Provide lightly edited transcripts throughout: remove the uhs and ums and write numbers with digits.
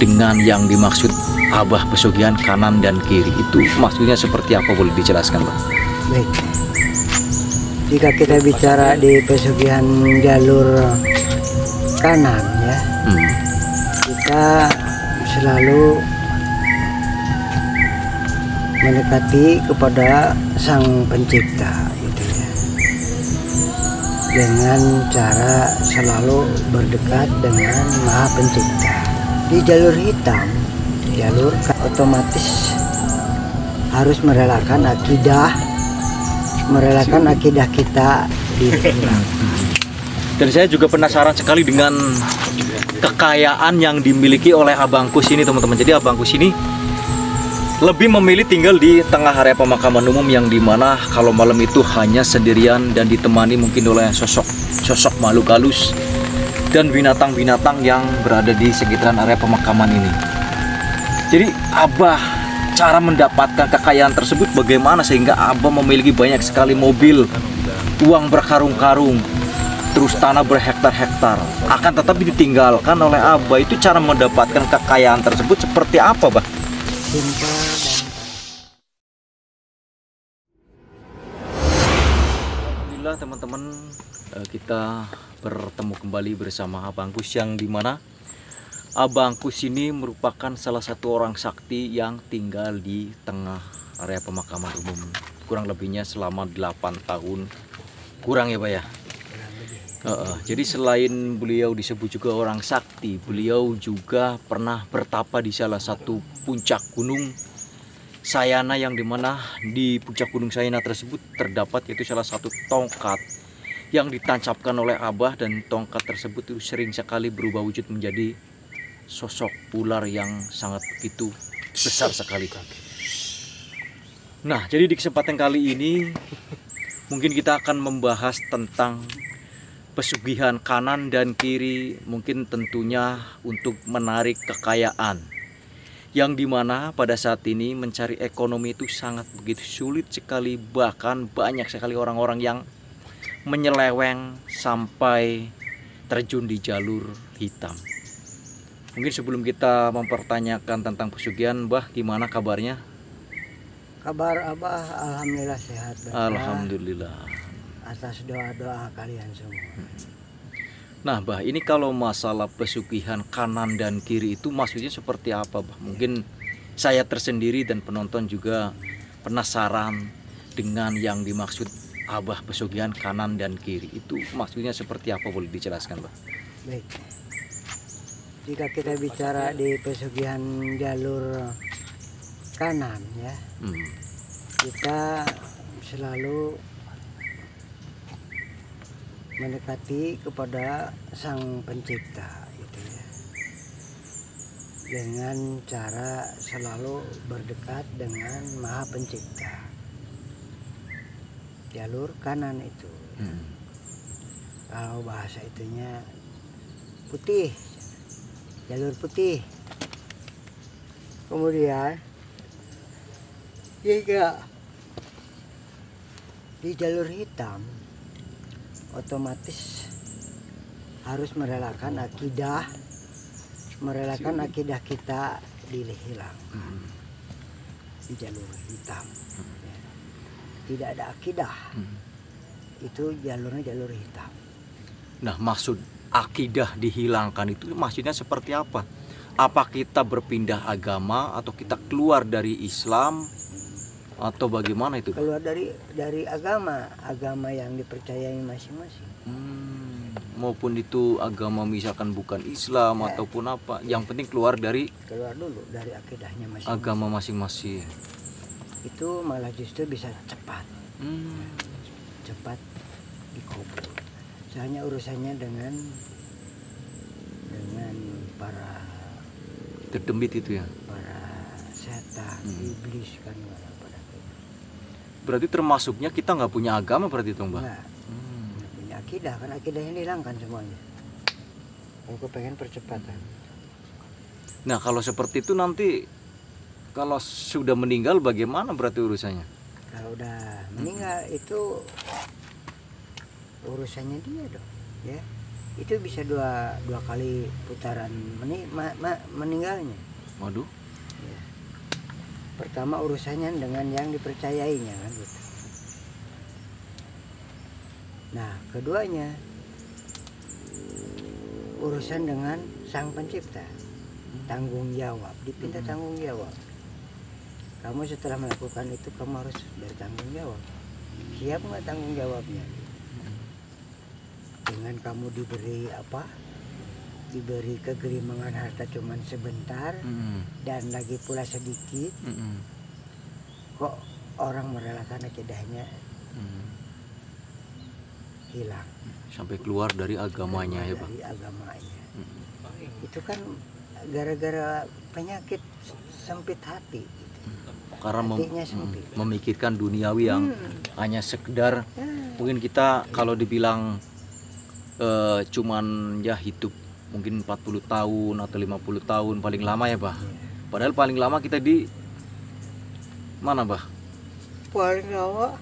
dengan yang dimaksud Abah pesugihan kanan dan kiri itu maksudnya seperti apa, boleh dijelaskan, Pak? Baik, jika kita bicara di pesugihan jalur kanan ya, kita selalu mendekati kepada Sang Pencipta gitu ya, dengan cara selalu berdekat dengan Maha Pencipta. Di jalur hitam, jalur otomatis harus merelakan akidah kita dihilang. Dan saya juga penasaran sekali dengan kekayaan yang dimiliki oleh Abang Kus ini, teman-teman. Jadi Abang Kus ini lebih memilih tinggal di tengah area pemakaman umum yang dimana kalau malam itu hanya sendirian dan ditemani mungkin oleh sosok makhluk halus dan binatang-binatang yang berada di sekitaran area pemakaman ini. Jadi Abah, cara mendapatkan kekayaan tersebut bagaimana sehingga Abah memiliki banyak sekali mobil, uang berkarung-karung, terus tanah berhektar-hektar, akan tetapi ditinggalkan oleh Abah. Itu cara mendapatkan kekayaan tersebut seperti apa, Bah? Simpel dan Alhamdulillah teman-teman, kita bertemu kembali bersama Abang Kus, yang dimana Abang Kus ini merupakan salah satu orang sakti yang tinggal di tengah area pemakaman umum kurang lebihnya selama 8 tahun kurang ya Pak ya. Jadi selain beliau disebut juga orang sakti, beliau juga pernah bertapa di salah satu puncak gunung Sayana, yang dimana di puncak gunung Sayana tersebut terdapat yaitu salah satu tongkat yang ditancapkan oleh Abah, dan tongkat tersebut itu sering sekali berubah wujud menjadi sosok ular yang sangat begitu besar sekali. Nah, jadi di kesempatan kali ini mungkin kita akan membahas tentang pesugihan kanan dan kiri, mungkin tentunya untuk menarik kekayaan, yang dimana pada saat ini mencari ekonomi itu sangat begitu sulit sekali, bahkan banyak sekali orang-orang yang menyeleweng sampai terjun di jalur hitam. Mungkin sebelum kita mempertanyakan tentang pesugihan, Bah, gimana kabarnya? kabar Abah alhamdulillah sehat. Alhamdulillah. Atas doa-doa kalian semua. Nah, Bah, ini kalau masalah pesugihan kanan dan kiri itu maksudnya seperti apa, Bah? Mungkin saya tersendiri dan penonton juga penasaran dengan yang dimaksud Abah pesugihan kanan dan kiri itu maksudnya seperti apa, boleh dijelaskan, Bah? Baik, jika kita bicara di pesugihan jalur kanan ya, kita selalu mendekati kepada Sang Pencipta gitu ya, dengan cara selalu berdekat dengan Maha Pencipta. Jalur kanan itu ya. Kalau bahasa itunya putih, jalur putih. Kemudian jika di jalur hitam otomatis harus merelakan akidah kita dihilang di jalur hitam. Tidak ada akidah, itu jalurnya jalur hitam. Nah, maksud akidah dihilangkan itu maksudnya seperti apa? Apa kita berpindah agama atau kita keluar dari Islam atau bagaimana itu? Keluar dari agama yang dipercayai masing-masing. Maupun itu agama misalkan bukan Islam ataupun apa, yang penting keluar dulu dari akidahnya masing-masing. Agama masing-masing. Itu malah justru bisa cepat dikubur. Soalnya urusannya dengan para terdembit itu ya, para setan, iblis kan pada itu. Berarti termasuknya kita nggak punya agama berarti itu, Mbak? Nggak punya akidah, kan akidahnya dihilangkan semuanya. Aku pengen percepatan. Nah, kalau seperti itu nanti kalau sudah meninggal bagaimana berarti urusannya? Kalau udah meninggal itu urusannya dia dong, ya. itu bisa dua kali putaran meninggalnya. Waduh. Ya. Pertama urusannya dengan yang dipercayainya kan gitu. Nah keduanya urusan dengan sang pencipta, tanggung jawab, dipinta tanggung jawab. Kamu setelah melakukan itu kamu harus bertanggung jawab. Siap nggak tanggung jawabnya? Dengan kamu diberi apa? Diberi kegelimangan harta cuman sebentar dan lagi pula sedikit. Kok orang merelakan akidahnya hilang Sampai keluar dari agamanya ya, Pak. dari agamanya. Itu kan gara-gara penyakit sempit hati gitu. Karena Hatinya sempit. memikirkan duniawi yang hanya sekedar mungkin kita kalau dibilang cuman ya hidup mungkin 40 tahun atau 50 tahun paling lama ya, Bah. Padahal paling lama kita di mana, Bah? Paling lama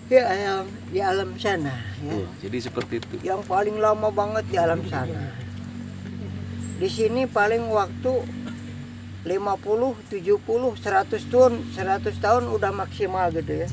ya di alam sana ya. Jadi seperti itu. Yang paling lama banget di alam sana. Di sini paling waktu 50, 70, 100 tahun udah maksimal gitu ya.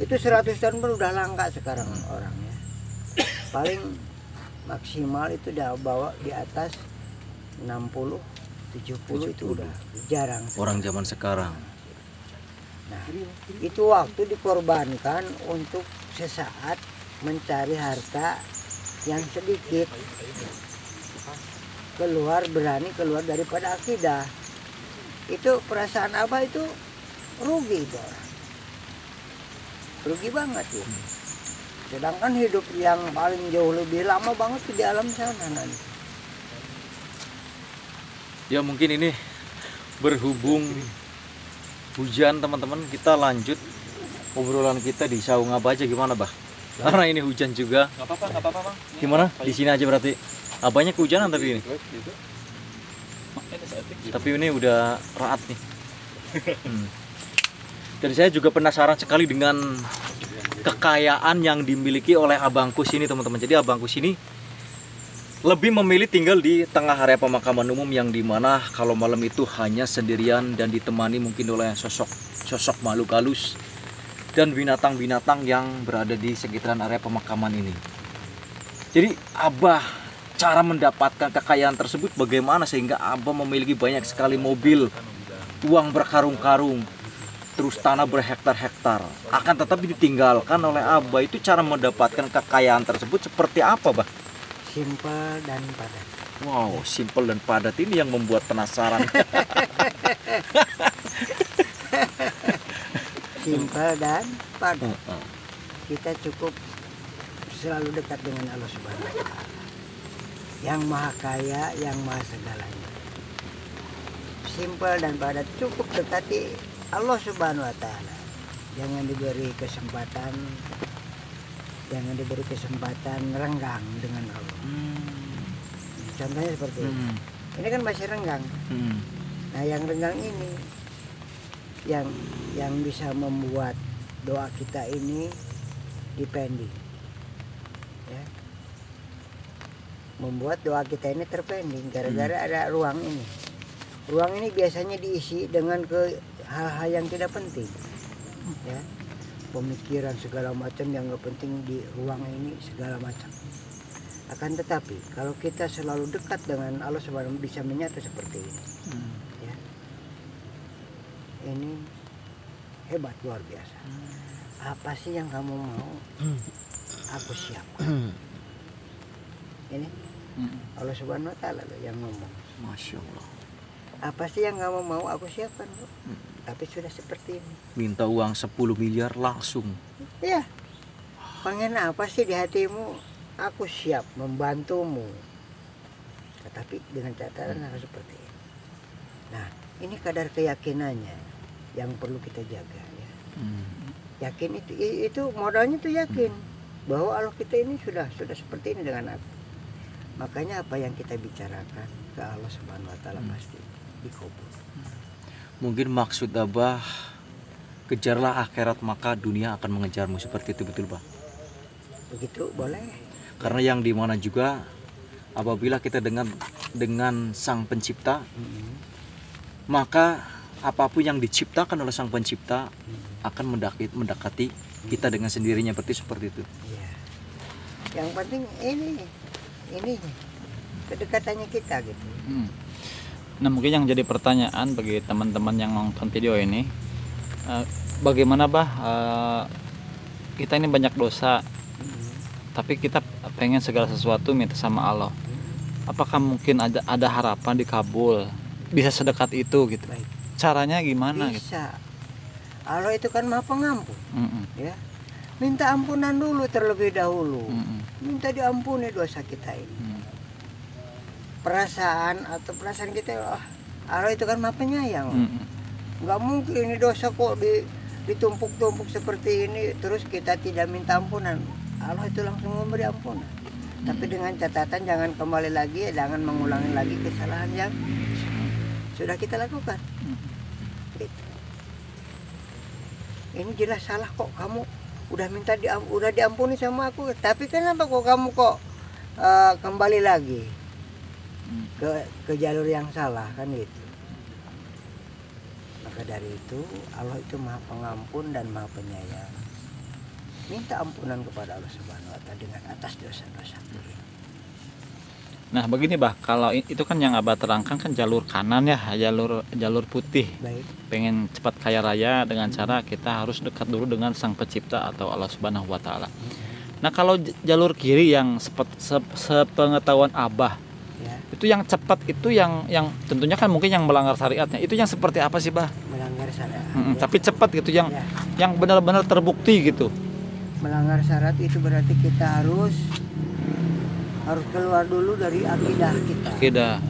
Itu 100 tahun pun udah langka sekarang orangnya. Paling maksimal itu udah bawa di atas 60, 70 itu udah jarang sekarang. Orang zaman sekarang. Nah, itu waktu dikorbankan untuk sesaat mencari harta yang sedikit. Berani keluar daripada akidah. Itu perasaan apa itu rugi itu orang. Rugi banget ya. Sedangkan hidup yang paling jauh lebih lama banget di alam sana nanti. Ya mungkin ini berhubung hujan teman-teman, kita lanjut obrolan kita di Saung Abah aja gimana, Bah? Karena ini hujan juga. Nggak apa-apa, Bang. Gimana? Di sini aja berarti. Banyak kehujanan tapi ini. Tapi ini udah raat nih. Dan saya juga penasaran sekali dengan kekayaan yang dimiliki oleh Abangkus ini, teman-teman. Jadi Abangkus ini lebih memilih tinggal di tengah area pemakaman umum yang dimana kalau malam itu hanya sendirian dan ditemani mungkin oleh sosok makhluk halus dan binatang-binatang yang berada di sekitaran area pemakaman ini. Jadi Abah, cara mendapatkan kekayaan tersebut bagaimana sehingga Abah memiliki banyak sekali mobil, uang berkarung-karung, terus tanah berhektar-hektar, akan tetapi ditinggalkan oleh Abah. Itu cara mendapatkan kekayaan tersebut seperti apa, Bah? Simpel dan padat. Wow, simpel dan padat ini yang membuat penasaran. Simpel dan padat. Kita cukup selalu dekat dengan Allah Subhanahu wa Ta'ala. Yang maha kaya, yang maha segalanya. Simpel dan padat, cukup dekati Allah Subhanahu wa Ta'ala. Jangan diberi kesempatan renggang dengan Allah. Contohnya seperti ini. Ini kan masih renggang. Nah, yang renggang ini yang bisa membuat doa kita ini dipending. Ya. Membuat doa kita ini terpending gara-gara ada ruang ini. Ruang ini biasanya diisi dengan hal-hal yang tidak penting. Ya. Pemikiran segala macam yang nggak penting di ruang ini segala macam. Akan tetapi kalau kita selalu dekat dengan Allah Subhanahu bisa menyatu seperti ini. Ya. Ini hebat, luar biasa. Apa sih yang kamu mau? Aku siapkan. Ini Allah Subhanahu wa Ta'ala yang ngomong. Masya Allah. Apa sih yang kamu mau? Aku siapkan. Tapi sudah seperti ini. Minta uang 10 miliar langsung. Ya. Pengen apa sih di hatimu? Aku siap membantumu. Tetapi dengan catatan harus seperti ini. Nah, ini kadar keyakinannya yang perlu kita jaga ya. Yakin itu modalnya tuh yakin bahwa Allah kita ini sudah seperti ini dengan aku. Makanya apa yang kita bicarakan ke Allah Subhanahu wa Ta'ala pasti dikabul. Mungkin maksud Abah, kejarlah akhirat maka dunia akan mengejarmu, seperti itu, betul, Bah? Begitu boleh. Karena yang dimana juga apabila kita dengan Sang Pencipta, maka apapun yang diciptakan oleh Sang Pencipta akan mendekati kita dengan sendirinya, seperti itu. Iya. Yang penting ini kedekatannya kita gitu. Nah, mungkin yang jadi pertanyaan bagi teman-teman yang nonton video ini, bagaimana kita ini banyak dosa, tapi kita pengen segala sesuatu minta sama Allah. Apakah mungkin ada harapan dikabul, bisa sedekat itu gitu? Baik. Caranya gimana gitu? Bisa. Allah itu kan Maha Pengampun. Ya. Minta ampunan dulu terlebih dahulu. Minta diampuni dosa kita ini. Perasaan kita, Allah itu kan Maha Penyayang. Nggak mungkin ini dosa kok ditumpuk-tumpuk seperti ini terus kita tidak minta ampunan. Allah itu langsung memberi ampunan. Tapi dengan catatan jangan kembali lagi, jangan mengulangi lagi kesalahan yang sudah kita lakukan. Gitu. Ini jelas salah kok, kamu udah udah diampuni sama aku, tapi kenapa kok kamu kembali lagi ke jalur yang salah, kan gitu. Maka dari itu Allah itu Maha Pengampun dan Maha Penyayang. Minta ampunan kepada Allah Subhanahu wa Ta'ala dengan atas dosa-dosa. Nah begini kalau itu kan yang Abah terangkan kan jalur kanan ya, jalur putih. Baik. Pengen cepat kaya raya dengan cara kita harus dekat dulu dengan Sang Pencipta atau Allah Subhanahu wa Ta'ala. Nah kalau jalur kiri yang sepengetahuan Abah, Ya, itu yang cepat, itu yang tentunya kan mungkin yang melanggar syariatnya, itu yang seperti apa sih Bah? melanggar syarat. Tapi cepat gitu, Ya. yang benar-benar terbukti gitu. Melanggar syarat itu berarti kita harus keluar dulu dari akidah kita. Akidah.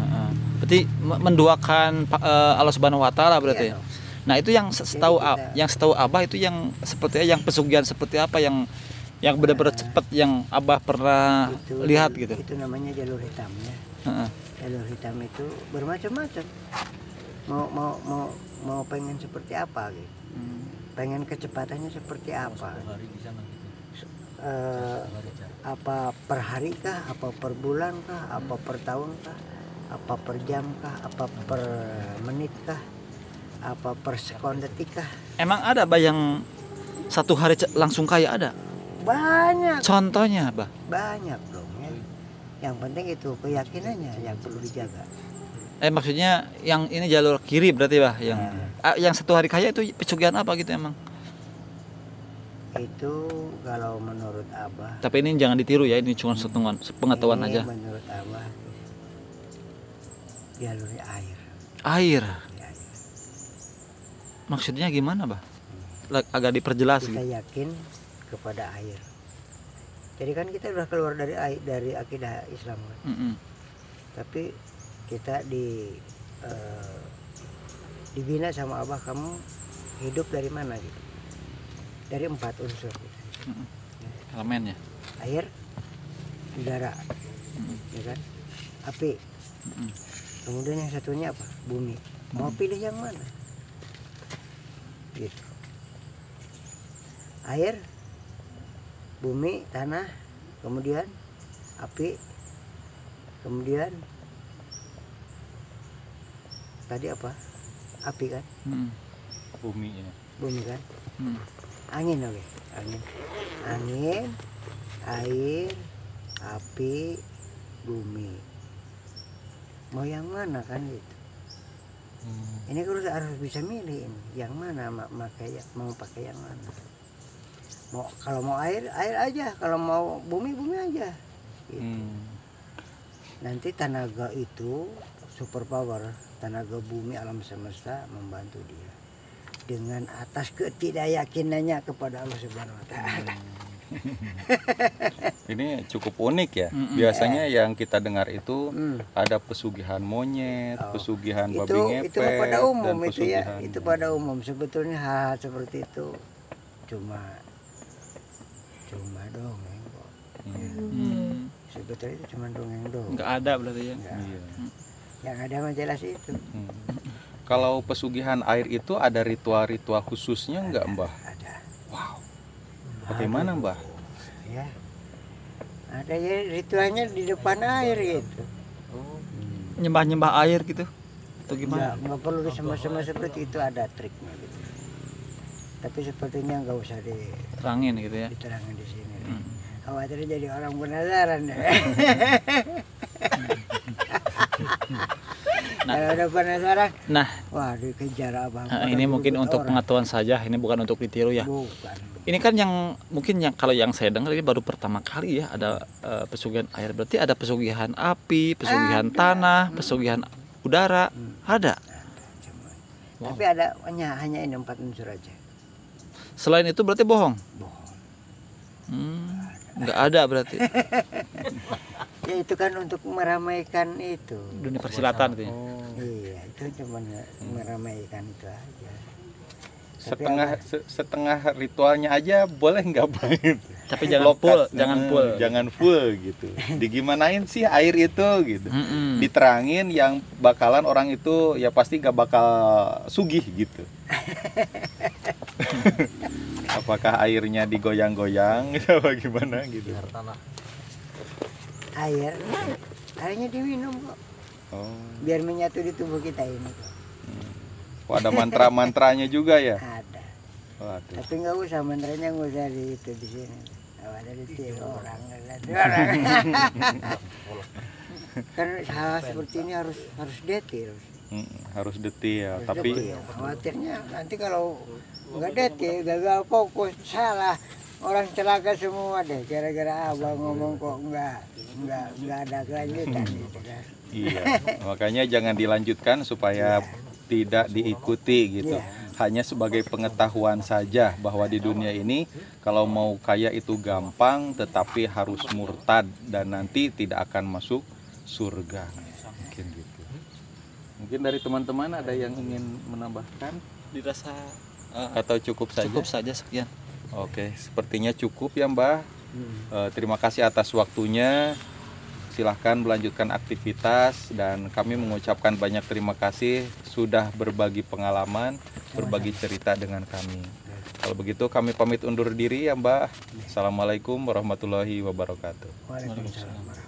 Berarti menduakan Allah Subhanahu wa Ta'ala berarti. Iya, Ya? Nah, itu yang setahu kita- setahu Abah itu yang seperti yang pesugihan seperti apa yang benar-benar cepat yang Abah pernah lihat gitu. Itu namanya jalur hitam ya. Heeh. Jalur hitam itu bermacam-macam. Mau pengen seperti apa gitu. Pengen kecepatannya seperti apa? Apa per hari kah, apa per bulan kah, apa per tahun kah, apa per jam kah, apa per menit kah, apa per sekon detik kah? Emang ada Bah yang satu hari langsung kaya ada? Banyak, Contohnya Bah? banyak dong ya. Yang penting itu keyakinannya yang perlu dijaga. Maksudnya yang ini jalur kiri berarti Bah yang satu hari kaya itu pesugihan apa gitu emang? Itu kalau menurut Abah. Tapi ini jangan ditiru ya, ini cuma pengetahuan ini aja. Menurut Abah jalur air. Air. Ya, air. Maksudnya gimana Bah? Agak diperjelas Kita gitu. yakin kepada air. Jadi kan kita udah keluar dari akidah Islam kan. Tapi kita dibina sama Abah, kamu hidup dari mana gitu. Dari 4 unsur gitu. Elemennya. Air, udara, ya kan? Api. Kemudian yang satunya apa? Bumi. Mau pilih yang mana? Gitu. Air, bumi, tanah, kemudian api, kemudian tadi apa? Api kan? Bumi ya. Bumi kan? Angin, oke. Angin, air, api, bumi. Mau yang mana kan gitu? Ini harus bisa milih ini. Yang mana mau pakai yang mana? Kalau mau air aja, kalau mau bumi aja. Gitu. Nanti tenaga itu super power, tenaga bumi alam semesta membantu dia dengan atas ketidakyakinannya kepada Allah Subhanahu wa Ta'ala. Ini cukup unik ya. Biasanya yang kita dengar itu ada pesugihan monyet, pesugihan babi ngepet, itu pada umum dan itu ya. pesugihan. Itu pada umum. Sebetulnya hal seperti itu cuma dongeng kok. Sebetulnya itu cuma dongeng doang. Nggak ada berarti ya. Nggak. Iya. Yang ada mah jelas itu. Kalau pesugihan air itu ada ritual-ritual khususnya nggak Mbah? Ada. Wow. Bagaimana Mbah? Ya. Ada ya ritualnya di depan air gitu. Nyembah-nyembah air gitu atau gimana? Nggak perlu disembah-sembah seperti itu, ada triknya gitu. Tapi sepertinya nggak usah Terangin gitu ya. diterangin di sini. Khawatir jadi orang penasaran deh. Kalau udah penasaran, Nah, wah dikejar abang. ini mungkin untuk pengetahuan saja, ini bukan untuk ditiru ya. Bukan. Ini kan yang mungkin yang kalau yang saya dengar ini baru pertama kali ya ada pesugihan air. Berarti ada pesugihan api, pesugihan tanah, pesugihan udara, ada. Wow. Tapi ada hanya ini 4 unsur aja. Selain itu berarti bohong. Bohong. Nggak ada berarti. Ya itu kan untuk meramaikan itu. Dunia persilatan itu ya. Iya, itu cuma meramaikan itu aja. Setengah ritualnya aja boleh nggak Bang? Tapi jangan full, jangan full gitu. Digimanain sih air itu gitu. Mm-mm. Diterangin yang bakalan orang itu ya pasti nggak bakal sugih gitu. Apakah airnya digoyang-goyang gitu apa gimana gitu? Airnya diminum kok. Oh. Biar menyatu di tubuh kita ini kok. Oh, ada mantra-mantranya juga ya? Ada. Waduh. Tapi nggak usah mantranya, nggak usah di sini. Kalau ada ditiru orang. Kan hal seperti ini harus detail. Harus detail, tapi Detail. Khawatirnya nanti kalau nggak detail, gagal fokus, salah, orang celaka semua deh. Gara-gara abang ngomong kok nggak ada kelanjutan. Gitu kan. iya, makanya jangan dilanjutkan supaya tidak diikuti gitu. Hanya sebagai pengetahuan saja bahwa di dunia ini kalau mau kaya itu gampang, tetapi harus murtad dan nanti tidak akan masuk surga. Mungkin gitu. Mungkin dari teman-teman ada yang ingin menambahkan? Dirasa Atau cukup saja? cukup saja sekian. Oke, sepertinya cukup ya Mbah. Terima kasih atas waktunya. Silahkan melanjutkan aktivitas dan kami mengucapkan banyak terima kasih sudah berbagi pengalaman, berbagi cerita dengan kami. Kalau begitu kami pamit undur diri ya Mbak. Assalamualaikum warahmatullahi wabarakatuh. Waalaikumsalam.